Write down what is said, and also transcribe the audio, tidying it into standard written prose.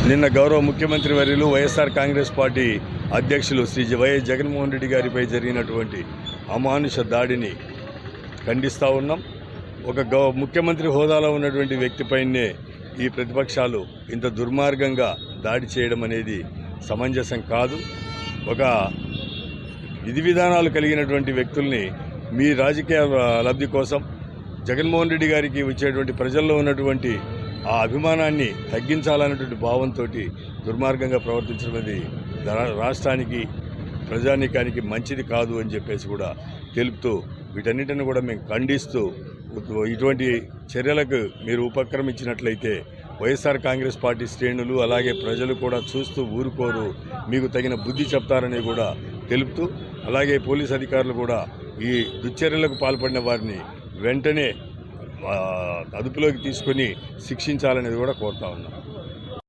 నిన్న గౌరవ ముఖ్యమంత్రి వర్యులు వైఎస్ఆర్ కాంగ్రెస్ పార్టీ అధ్యక్షులు శ్రీ వైఎస్ జగన్మోహన్ రెడ్డి గారిపై జరిగినటువంటి అమానుష దాడిని ఖండిస్తూ ఉన్నాం. ఒక ముఖ్యమంత్రి హోదాలో ఉన్నటువంటి వ్యక్తిపైనే ఈ ప్రతిపక్షాలు ఇంత దుర్మార్గంగా దాడి చేయడం అనేది సమంజసం కాదు. ఒక విధి విధానాలు కలిగినటువంటి వ్యక్తుల్ని మీ రాజకీయ లబ్ధి కోసం జగన్మోహన్ రెడ్డి గారికి వచ్చేటువంటి ప్రజల్లో ఉన్నటువంటి ఆ అభిమానాన్ని తగ్గించాలన్నటువంటి భావంతో దుర్మార్గంగా ప్రవర్తించడం అనేది రాష్ట్రానికి ప్రజానీకానికి మంచిది కాదు అని చెప్పేసి కూడా తెలుపుతూ వీటన్నిటిని కూడా మేము ఖండిస్తూ ఇటువంటి చర్యలకు మీరు ఉపక్రమించినట్లయితే వైఎస్ఆర్ కాంగ్రెస్ పార్టీ శ్రేణులు అలాగే ప్రజలు కూడా చూస్తూ ఊరుకోరు, మీకు తగిన బుద్ధి చెప్తారని కూడా తెలుపుతూ అలాగే పోలీస్ అధికారులు కూడా ఈ దుశ్చర్యలకు పాల్పడిన వారిని వెంటనే అదుపులోకి తీసుకొని శిక్షించాలనేది కూడా కోరుతా ఉన్నాం.